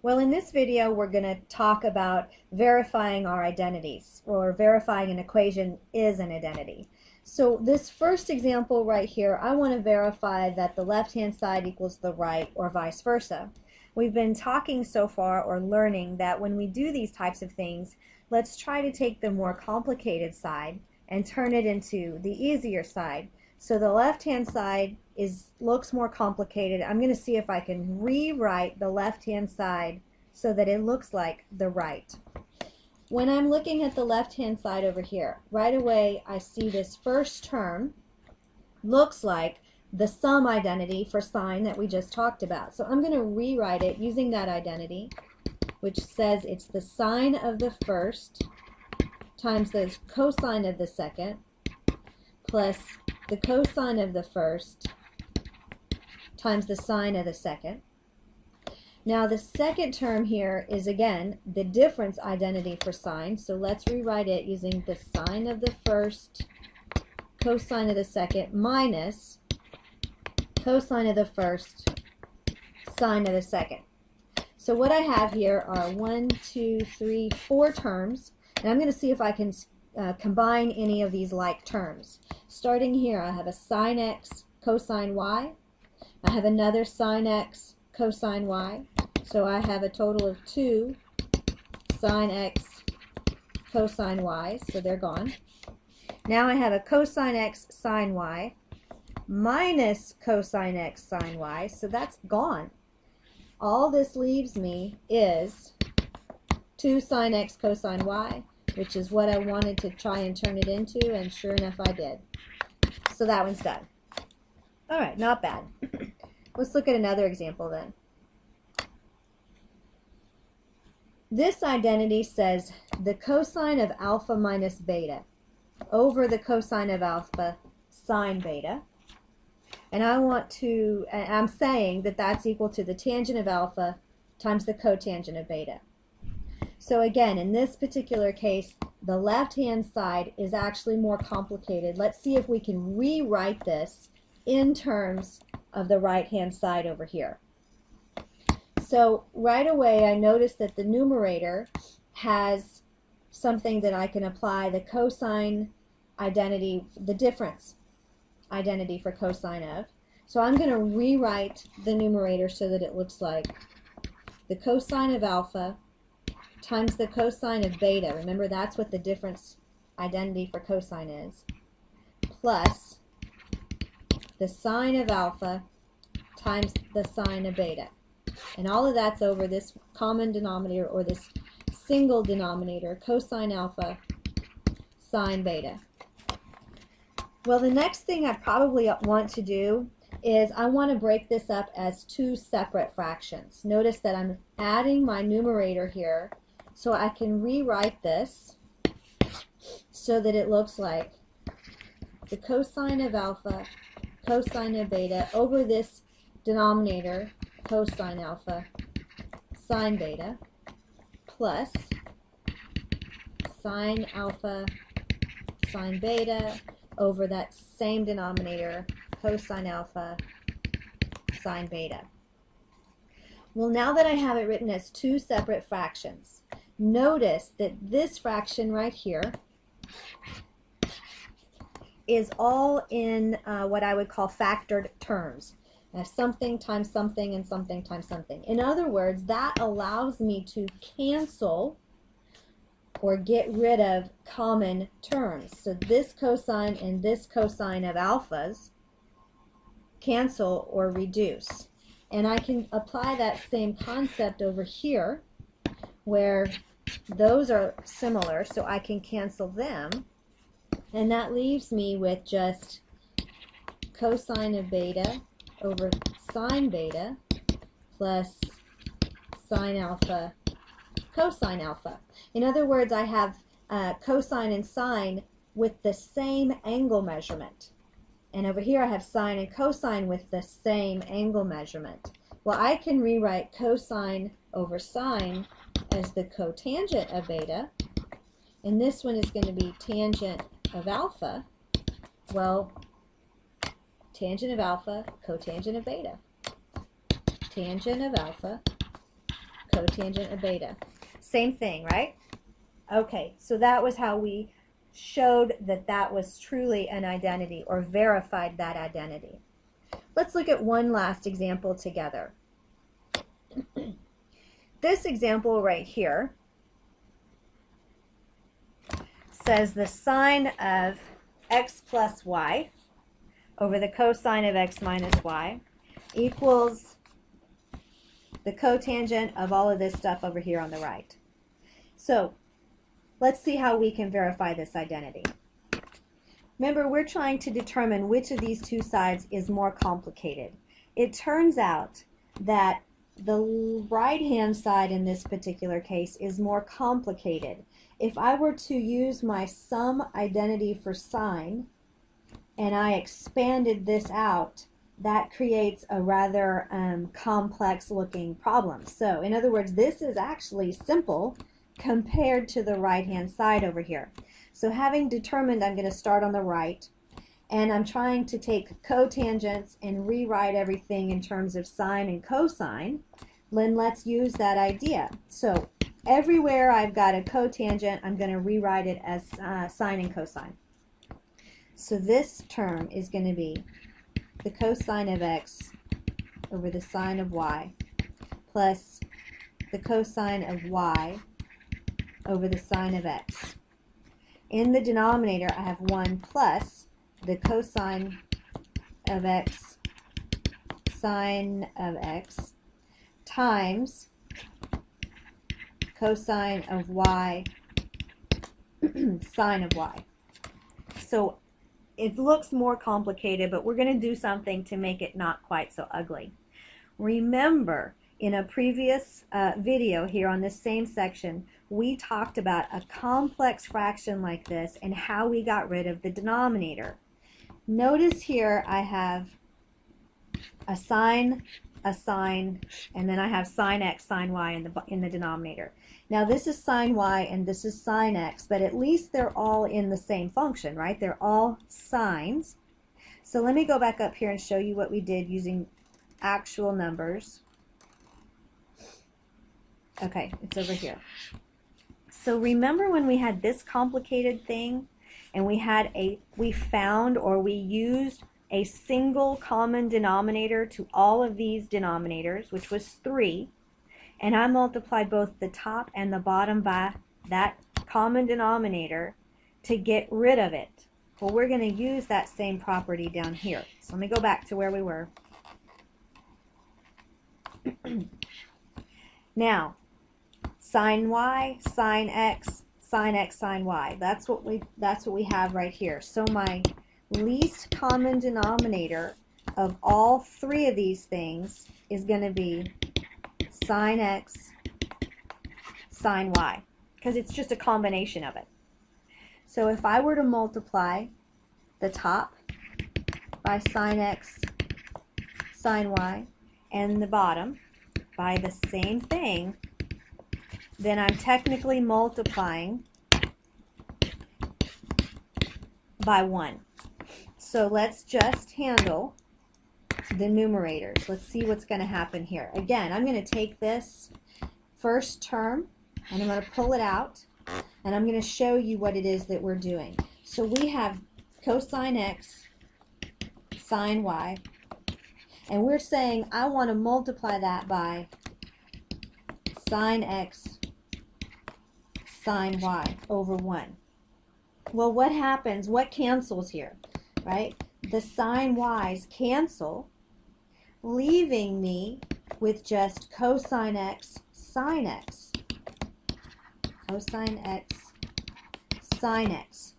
Well, in this video, we're going to talk about verifying our identities, or verifying an equation is an identity. So this first example right here, I want to verify that the left-hand side equals the right, or vice versa. We've been talking so far, or learning, that when we do these types of things, let's try to take the more complicated side and turn it into the easier side. So the left-hand side looks more complicated. I'm going to see if I can rewrite the left-hand side so that it looks like the right. When I'm looking at the left-hand side over here, right away I see this first term looks like the sum identity for sine that we just talked about. So I'm going to rewrite it using that identity, which says it's the sine of the first times the cosine of the second plus the cosine of the first times the sine of the second. Now the second term here is again the difference identity for sine, so let's rewrite it using the sine of the first cosine of the second minus cosine of the first sine of the second. So what I have here are 1, 2, 3, 4 terms, and I'm going to see if I can combine any of these like terms. Starting here, I have a sine x cosine y. I have another sine x cosine y. So I have a total of 2 sine x cosine y, so they're gone. Now I have a cosine x sine y minus cosine x sine y, so that's gone. All this leaves me is 2 sine x cosine y, which is what I wanted to try and turn it into, and sure enough I did. So that one's done. Alright, not bad. Let's look at another example then. This identity says the cosine of alpha minus beta over the cosine of alpha sine beta. And I'm saying that that's equal to the tangent of alpha times the cotangent of beta. So again, in this particular case, the left-hand side is actually more complicated. Let's see if we can rewrite this in terms of the right-hand side over here. So right away, I notice that the numerator has something that I can apply the cosine identity, the difference identity for cosine of. So I'm going to rewrite the numerator so that it looks like the cosine of alpha times the cosine of beta. Remember, that's what the difference identity for cosine is, plus the sine of alpha times the sine of beta. And all of that's over this common denominator, or this single denominator, cosine alpha sine beta. Well, the next thing I probably want to do is I want to break this up as 2 separate fractions. Notice that I'm adding my numerator here, so I can rewrite this so that it looks like the cosine of alpha cosine of beta over this denominator, cosine alpha sine beta, plus sine alpha sine beta over that same denominator, cosine alpha sine beta. Well, now that I have it written as 2 separate fractions, notice that this fraction right here is all in what I would call factored terms. Something times something and something times something. In other words, that allows me to cancel or get rid of common terms. So this cosine and this cosine of alphas cancel or reduce. And I can apply that same concept over here where those are similar, so I can cancel them. And that leaves me with just cosine of beta over sine beta plus sine alpha cosine alpha. In other words, I have cosine and sine with the same angle measurement. And over here I have sine and cosine with the same angle measurement. Well, I can rewrite cosine over sine as the cotangent of beta, and this one is going to be tangent of alpha. Well, tangent of alpha, cotangent of beta. Tangent of alpha, cotangent of beta. Same thing, right? Okay, so that was how we showed that that was truly an identity, or verified that identity. Let's look at one last example together. This example right here says the sine of x plus y over the cosine of x minus y equals the cotangent of all of this stuff over here on the right. So let's see how we can verify this identity. Remember, we're trying to determine which of these two sides is more complicated. It turns out that the right-hand side in this particular case is more complicated. If I were to use my sum identity for sine and I expanded this out, that creates a rather complex looking problem. So in other words, this is actually simple compared to the right-hand side over here. So having determined I'm going to start on the right, and I'm trying to take cotangents and rewrite everything in terms of sine and cosine, then let's use that idea. So everywhere I've got a cotangent, I'm going to rewrite it as sine and cosine. So this term is going to be the cosine of x over the sine of y plus the cosine of y over the sine of x. In the denominator, I have 1 plus the cosine of x sine of x times cosine of y sine of y. So it looks more complicated, but we're going to do something to make it not quite so ugly. Remember, in a previous video here on this same section, we talked about a complex fraction like this and how we got rid of the denominator. Notice here I have a sine, and then I have sine x, sine y in the denominator. Now this is sine y and this is sine x, but at least they're all in the same function, right? They're all sines. So let me go back up here and show you what we did using actual numbers. Okay, it's over here. So remember when we had this complicated thing and we found or we used a single common denominator to all of these denominators, which was 3, and I multiplied both the top and the bottom by that common denominator to get rid of it. Well, we're going to use that same property down here. So let me go back to where we were. Now, sine y, sine x, sine y. That's what we have right here. So my least common denominator of all 3 of these things is going to be sine x, sine y, because it's just a combination of it. So if I were to multiply the top by sine x, sine y, and the bottom by the same thing, then I'm technically multiplying by 1. So let's just handle the numerators. Let's see what's going to happen here. Again, I'm going to take this first term and I'm going to pull it out and I'm going to show you what it is that we're doing. So we have cosine x, sine y, and we're saying I want to multiply that by sine x, sine y over 1. Well, what happens? What cancels here? Right? The sine y's cancel, leaving me with just cosine x, sine x. Cosine x, sine x.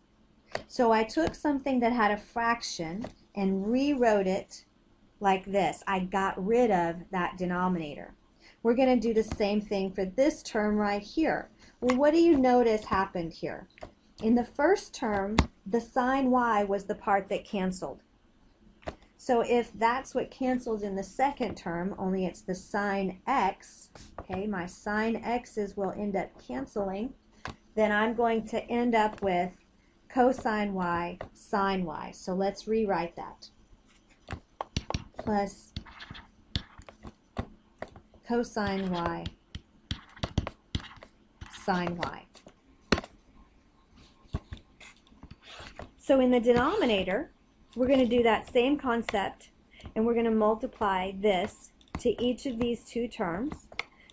So I took something that had a fraction and rewrote it like this. I got rid of that denominator. We're going to do the same thing for this term right here. Well, what do you notice happened here? In the first term, the sine y was the part that canceled. So if that's what cancels in the second term, only it's the sine x, okay, my sine x's will end up canceling, then I'm going to end up with cosine y, sine y. So let's rewrite that. Plus cosine y, sine y. So in the denominator, we're going to do that same concept, and we're going to multiply this to each of these two terms.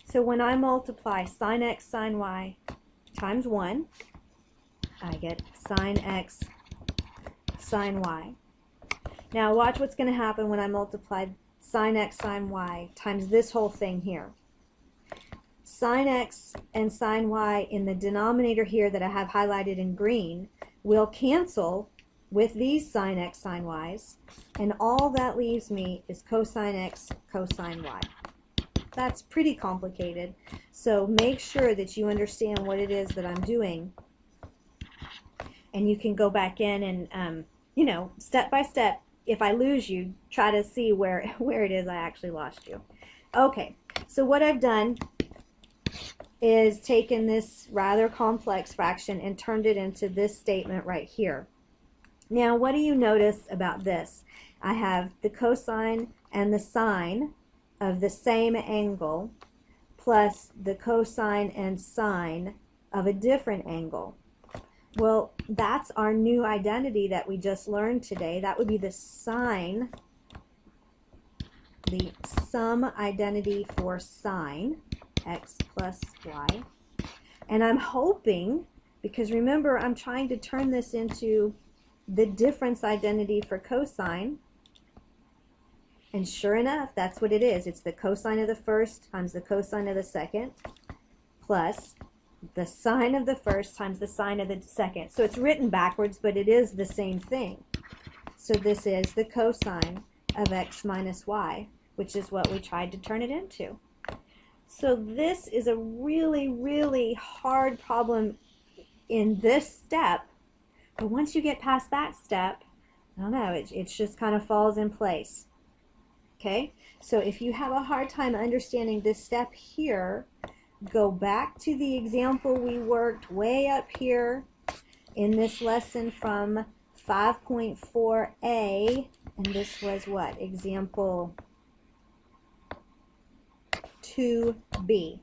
So when I multiply sine x sine y times 1, I get sine x sine y. Now watch what's going to happen when I multiply sine x sine y times this whole thing here. Sine x and sine y in the denominator here that I have highlighted in green will cancel with these sine x sine y's, and all that leaves me is cosine x cosine y. That's pretty complicated, so make sure that you understand what it is that I'm doing, and you can go back in and you know, step by step, if I lose you, try to see where it is I actually lost you. Okay, so what I've done is taken this rather complex fraction and turned it into this statement right here. Now, what do you notice about this? I have the cosine and the sine of the same angle plus the cosine and sine of a different angle. Well, that's our new identity that we just learned today. That would be the sine, the sum identity for sine, x plus y. And I'm hoping, because remember I'm trying to turn this into the difference identity for cosine, and sure enough, that's what it is. It's the cosine of the first times the cosine of the second plus the sine of the first times the sine of the second. So it's written backwards, but it is the same thing. So this is the cosine of x minus y, which is what we tried to turn it into. So this is a really, really hard problem in this step, but once you get past that step, I don't know, it just kind of falls in place. Okay, so if you have a hard time understanding this step here, go back to the example we worked way up here in this lesson from 5.4a, and this was what? Example 2b.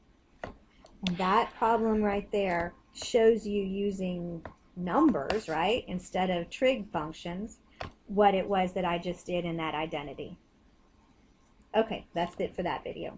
And that problem right there shows you using numbers, right, instead of trig functions, what it was that I just did in that identity. Okay, that's it for that video.